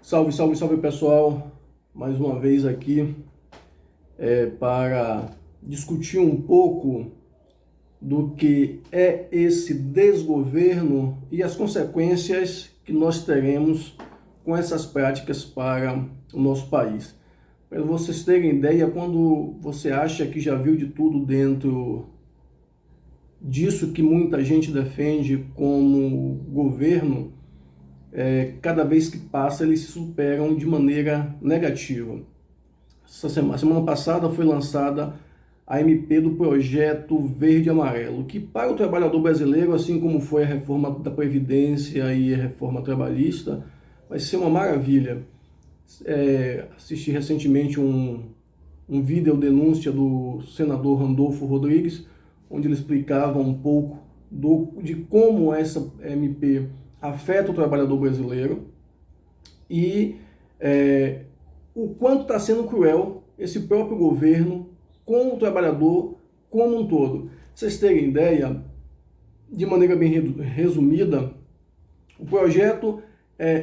Salve, salve, salve pessoal, mais uma vez aqui para discutir um pouco do que é esse desgoverno e as consequências que nós teremos com essas práticas para o nosso país. Para vocês terem ideia, quando você acha que já viu de tudo dentro disso que muita gente defende como governo, cada vez que passa eles se superam de maneira negativa. Semana passada foi lançada a MP do Projeto Verde e Amarelo, que para o trabalhador brasileiro, assim como foi a reforma da Previdência e a reforma trabalhista, vai ser uma maravilha. Assisti recentemente um vídeo denúncia do senador Randolfo Rodrigues, onde ele explicava um pouco de como essa MP afeta o trabalhador brasileiro e o quanto está sendo cruel esse próprio governo com o trabalhador como um todo. Vocês terem ideia, de maneira bem resumida, o projeto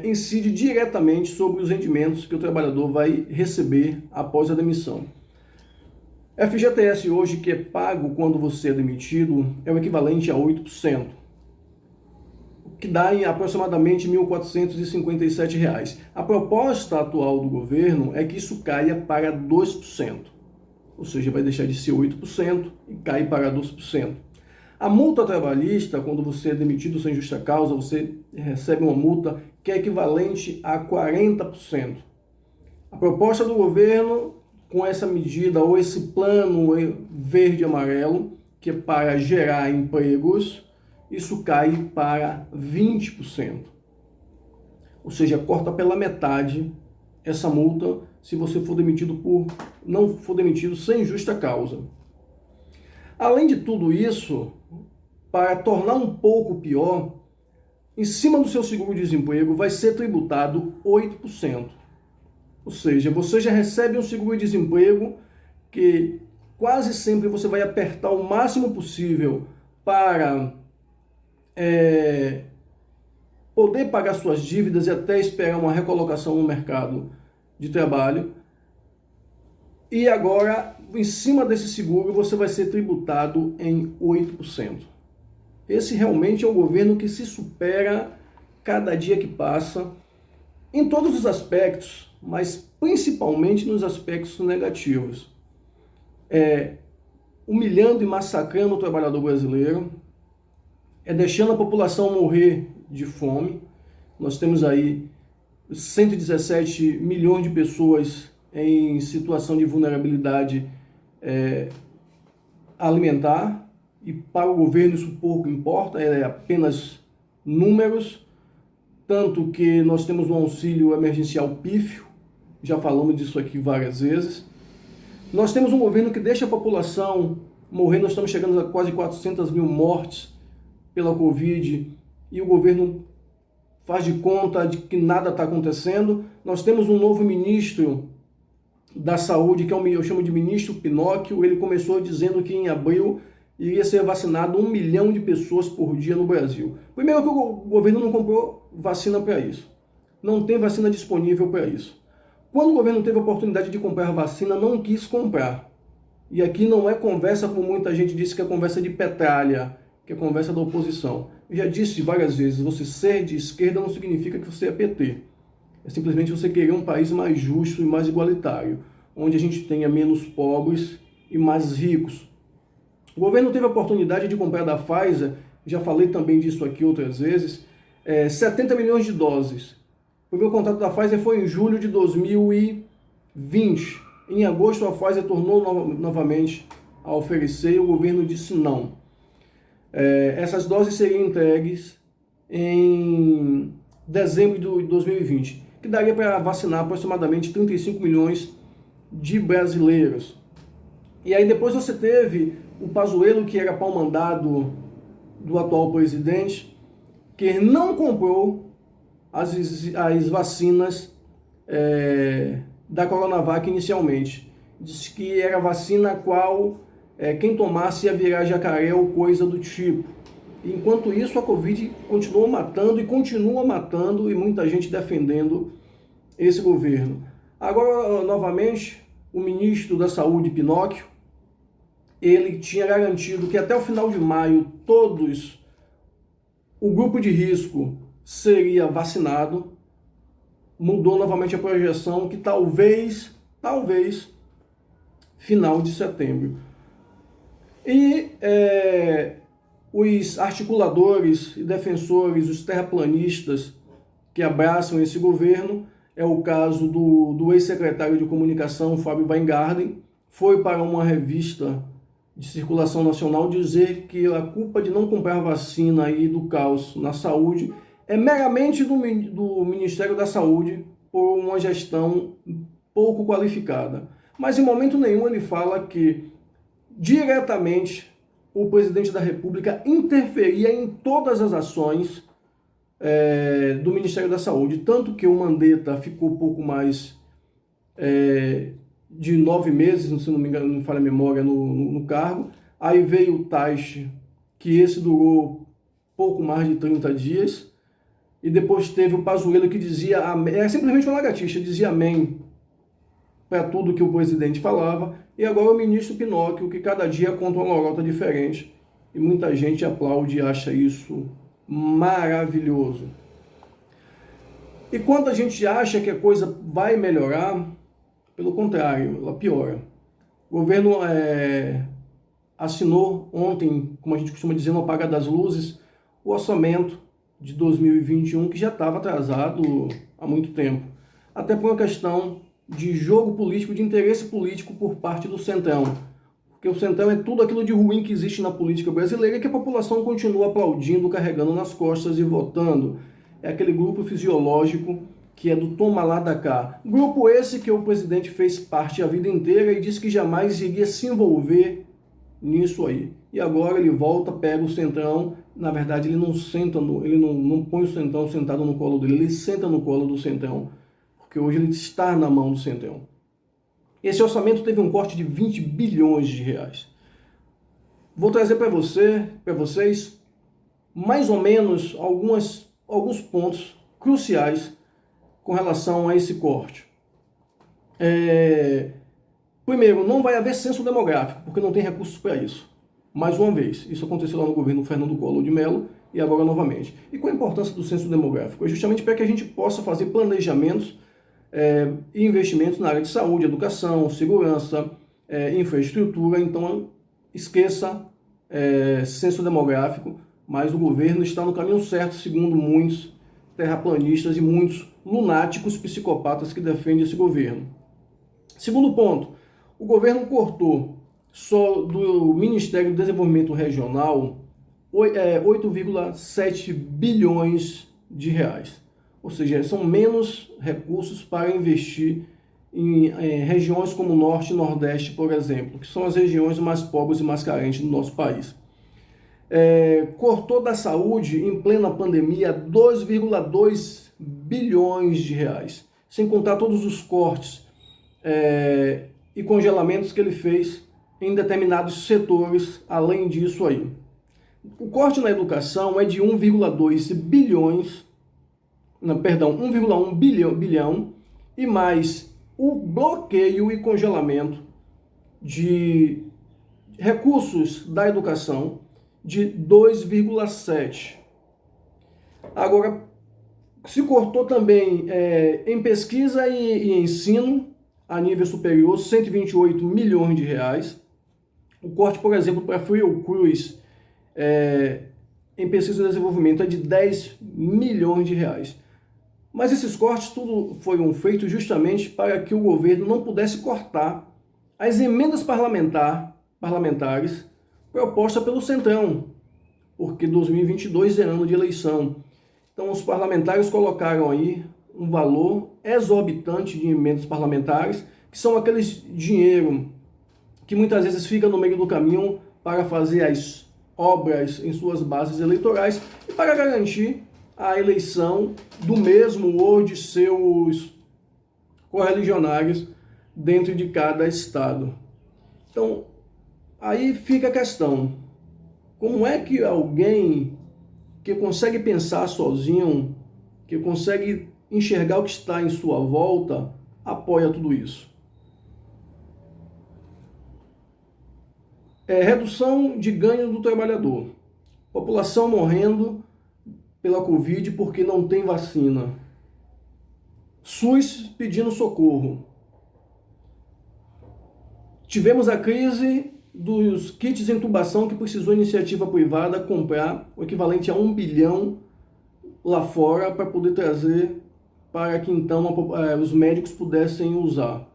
incide diretamente sobre os rendimentos que o trabalhador vai receber após a demissão. FGTS hoje, que é pago quando você é demitido, é o equivalente a 8%, que dá em aproximadamente R$ 1.457. A proposta atual do governo é que isso caia para 2%, ou seja, vai deixar de ser 8% e cai para 2%. A multa trabalhista, quando você é demitido sem justa causa, você recebe uma multa que é equivalente a 40%. A proposta do governo, com essa medida ou esse plano verde e amarelo, que é para gerar empregos, isso cai para 20%. Ou seja, corta pela metade essa multa se você for demitido não for demitido sem justa causa. Além de tudo isso, para tornar um pouco pior, em cima do seu seguro-desemprego vai ser tributado 8%. Ou seja, você já recebe um seguro-desemprego que quase sempre você vai apertar o máximo possível para poder pagar suas dívidas e até esperar uma recolocação no mercado de trabalho. E agora, em cima desse seguro, você vai ser tributado em 8%. Esse realmente é um governo que se supera cada dia que passa, em todos os aspectos, mas principalmente nos aspectos negativos. Humilhando e massacrando o trabalhador brasileiro, deixando a população morrer de fome. Nós temos aí 117 milhões de pessoas em situação de vulnerabilidade alimentar, e para o governo isso pouco importa, é apenas números, tanto que nós temos um auxílio emergencial pífio, já falamos disso aqui várias vezes. Nós temos um governo que deixa a população morrer, nós estamos chegando a quase 400 mil mortes pela Covid, e o governo faz de conta de que nada está acontecendo. Nós temos um novo ministro da Saúde, que eu chamo de ministro Pinóquio. Ele começou dizendo que em abril iria ser vacinado 1 milhão de pessoas por dia no Brasil. Primeiro que o governo não comprou vacina para isso. Não tem vacina disponível para isso. Quando o governo teve a oportunidade de comprar vacina, não quis comprar. E aqui não é conversa, como muita gente disse, que é conversa de petralha, que é conversa da oposição. Eu já disse várias vezes, você ser de esquerda não significa que você é PT. É simplesmente você querer um país mais justo e mais igualitário, onde a gente tenha menos pobres e mais ricos. O governo teve a oportunidade de comprar da Pfizer, já falei também disso aqui outras vezes, 70 milhões de doses. O meu contrato da Pfizer foi em julho de 2020. Em agosto a Pfizer tornou novamente a oferecer e o governo disse não. Essas doses seriam entregues em dezembro de 2020, que daria para vacinar aproximadamente 35 milhões de brasileiros. E aí depois você teve o Pazuello, que era pau-mandado do atual presidente, que não comprou as vacinas da Coronavac inicialmente. Disse que era vacina a qual quem tomasse ia virar jacaré ou coisa do tipo. Enquanto isso, a Covid continuou matando e continua matando, e muita gente defendendo esse governo. Agora, novamente, o ministro da Saúde, Pinóquio, ele tinha garantido que até o final de maio o grupo de risco seria vacinado. Mudou novamente a projeção que talvez, final de setembro. E os articuladores e defensores, os terraplanistas que abraçam esse governo, é o caso do ex-secretário de comunicação, Fábio Weingarten, foi para uma revista de circulação nacional dizer que a culpa de não comprar vacina e do caos na saúde é meramente do Ministério da Saúde por uma gestão pouco qualificada. Mas em momento nenhum ele fala que diretamente o presidente da República interferia em todas as ações do Ministério da Saúde, tanto que o Mandetta ficou pouco mais de 9 meses, se não me engano, não falha a memória, no cargo. Aí veio o Taixe, que esse durou pouco mais de 30 dias, e depois teve o Pazuello que dizia amém, era simplesmente uma lagartixa, dizia amém para tudo que o presidente falava, e agora o ministro Pinóquio, que cada dia conta uma lorota diferente, e muita gente aplaude e acha isso maravilhoso. E quando a gente acha que a coisa vai melhorar, pelo contrário, ela piora. O governo assinou ontem, como a gente costuma dizer, no apagar das luzes, o orçamento de 2021, que já estava atrasado há muito tempo. Até por uma questão de jogo político, de interesse político por parte do Centrão. Porque o Centrão é tudo aquilo de ruim que existe na política brasileira e que a população continua aplaudindo, carregando nas costas e votando. É aquele grupo fisiológico que é do toma lá da cá. Grupo esse que o presidente fez parte a vida inteira e disse que jamais iria se envolver nisso aí. E agora ele volta, pega o Centrão. Na verdade, ele não põe o Centrão sentado no colo dele, ele senta no colo do Centrão, porque hoje ele está na mão do Centrão. Esse orçamento teve um corte de 20 bilhões de reais. Vou trazer para vocês mais ou menos alguns pontos cruciais com relação a esse corte. Primeiro, não vai haver censo demográfico, porque não tem recursos para isso. Mais uma vez, isso aconteceu lá no governo Fernando Collor de Mello e agora novamente. E qual a importância do censo demográfico? É justamente para que a gente possa fazer planejamentos e investimentos na área de saúde, educação, segurança, infraestrutura. Então, esqueça censo demográfico, mas o governo está no caminho certo, segundo muitos terraplanistas e muitos lunáticos psicopatas que defendem esse governo. Segundo ponto, o governo cortou só do Ministério do Desenvolvimento Regional 8,7 bilhões de reais. Ou seja, são menos recursos para investir em regiões como o Norte e Nordeste, por exemplo, que são as regiões mais pobres e mais carentes do nosso país. Cortou da saúde, em plena pandemia, 2,2 bilhões de reais, sem contar todos os cortes e congelamentos que ele fez em determinados setores, além disso aí. O corte na educação é de 1,2 bilhões, não, perdão, 1,1 bilhão, e mais o bloqueio e congelamento de recursos da educação de 2,7. Agora, se cortou também em pesquisa e ensino a nível superior, 128 milhões de reais. O corte, por exemplo, para a Fiocruz em pesquisa e desenvolvimento é de 10 milhões de reais. Mas esses cortes tudo foram feitos justamente para que o governo não pudesse cortar as emendas parlamentares propostas pelo Centrão, porque 2022 é ano de eleição. Então os parlamentares colocaram aí um valor exorbitante de emendas parlamentares, que são aqueles dinheiro que muitas vezes fica no meio do caminho para fazer as obras em suas bases eleitorais e para garantir a eleição do mesmo ou de seus correligionários dentro de cada estado. Então, aí fica a questão: como é que alguém que consegue pensar sozinho, que consegue enxergar o que está em sua volta, apoia tudo isso. Redução de ganho do trabalhador. População morrendo pela Covid porque não tem vacina. SUS pedindo socorro. Tivemos a crise dos kits de intubação que precisou a iniciativa privada comprar o equivalente a 1 bilhão lá fora para poder trazer para que então os médicos pudessem usar.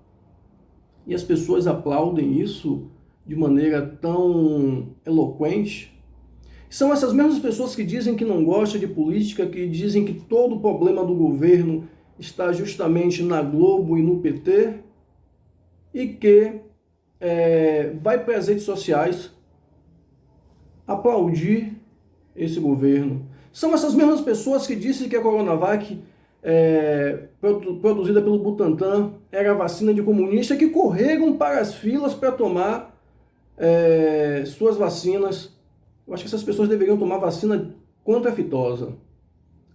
E as pessoas aplaudem isso de maneira tão eloquente. São essas mesmas pessoas que dizem que não gostam de política, que dizem que todo o problema do governo está justamente na Globo e no PT, e que vai para as redes sociais aplaudir esse governo. São essas mesmas pessoas que dizem que a Coronavac, produzida pelo Butantan, era a vacina de comunista, que correram para as filas para tomar suas vacinas. Eu acho que essas pessoas deveriam tomar vacina contra a fitosa,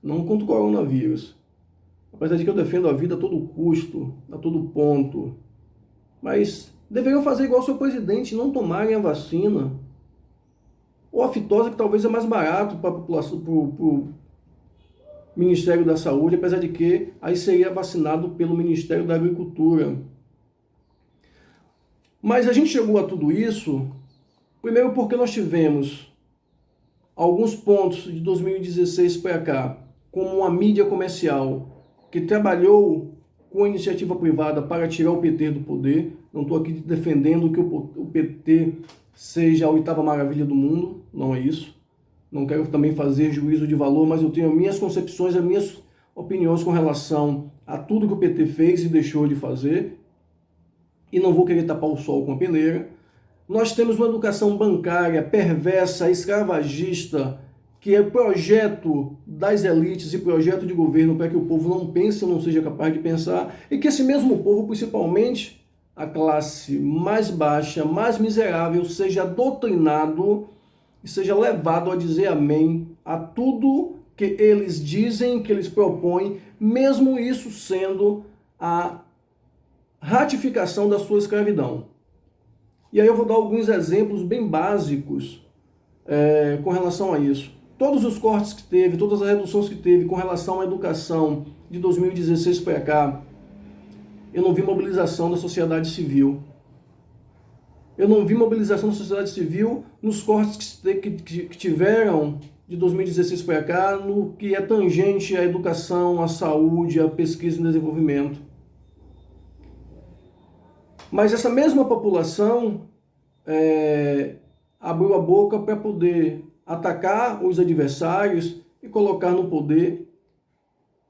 não contra o coronavírus. Apesar de que eu defendo a vida a todo custo, a todo ponto. Mas deveriam fazer igual o seu presidente, não tomarem a vacina. Ou a fitosa, que talvez é mais barato para a população, para o Ministério da Saúde, apesar de que aí seria vacinado pelo Ministério da Agricultura. Mas a gente chegou a tudo isso, primeiro porque nós tivemos alguns pontos de 2016 para cá, como a mídia comercial, que trabalhou com a iniciativa privada para tirar o PT do poder. Não estou aqui defendendo que o PT seja a oitava maravilha do mundo, não é isso. Não quero também fazer juízo de valor, mas eu tenho as minhas concepções, as minhas opiniões com relação a tudo que o PT fez e deixou de fazer, e não vou querer tapar o sol com a peneira. Nós temos uma educação bancária perversa, escravagista, que é projeto das elites e projeto de governo para que o povo não pense, não seja capaz de pensar, e que esse mesmo povo, principalmente a classe mais baixa, mais miserável, seja doutrinado e seja levado a dizer amém a tudo que eles dizem, que eles propõem, mesmo isso sendo a ratificação da sua escravidão. E aí eu vou dar alguns exemplos bem básicos com relação a isso. Todos os cortes que teve, todas as reduções que teve com relação à educação de 2016 para cá, eu não vi mobilização da sociedade civil. Eu não vi mobilização da sociedade civil nos cortes que tiveram de 2016 para cá, no que é tangente à educação, à saúde, à pesquisa e desenvolvimento. Mas essa mesma população abriu a boca para poder atacar os adversários e colocar no poder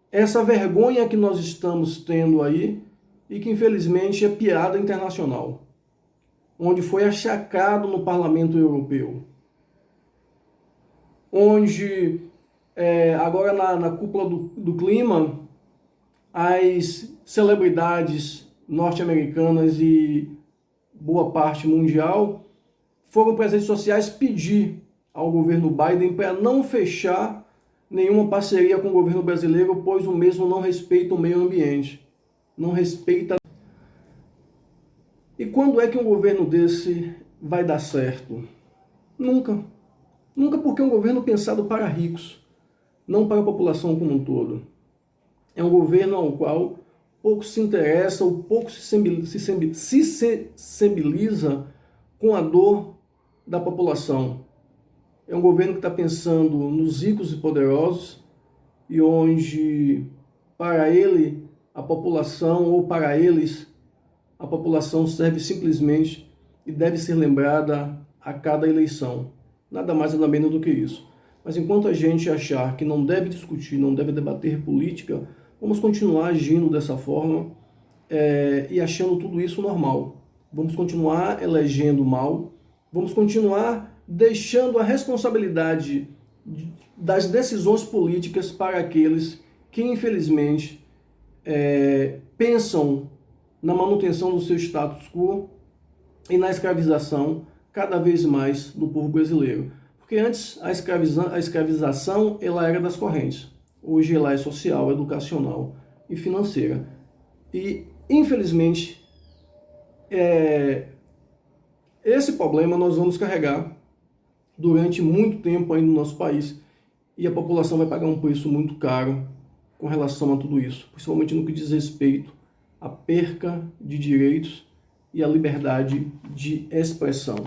essa vergonha que nós estamos tendo aí e que infelizmente é piada internacional, onde foi achacado no Parlamento Europeu, onde agora na cúpula do clima as celebridades norte-americanas e boa parte mundial foram para as redes sociais pedir ao governo Biden para não fechar nenhuma parceria com o governo brasileiro, pois o mesmo não respeita o meio ambiente, não respeita. E quando é que um governo desse vai dar certo? Nunca. Nunca, porque é um governo pensado para ricos, não para a população como um todo. É um governo ao qual pouco se interessa, ou pouco se sensibiliza com a dor da população. É um governo que está pensando nos ricos e poderosos, e onde para ele a população, ou para eles, a população serve simplesmente e deve ser lembrada a cada eleição. Nada mais nada menos do que isso. Mas enquanto a gente achar que não deve discutir, não deve debater política, vamos continuar agindo dessa forma e achando tudo isso normal. Vamos continuar elegendo mal, vamos continuar deixando a responsabilidade das decisões políticas para aqueles que, infelizmente, pensam na manutenção do seu status quo e na escravização cada vez mais do povo brasileiro. Porque antes a escravização ela era das correntes. Hoje ela é social, educacional e financeira. E, infelizmente, esse problema nós vamos carregar durante muito tempo aí no nosso país e a população vai pagar um preço muito caro com relação a tudo isso, principalmente no que diz respeito à perca de direitos e à liberdade de expressão.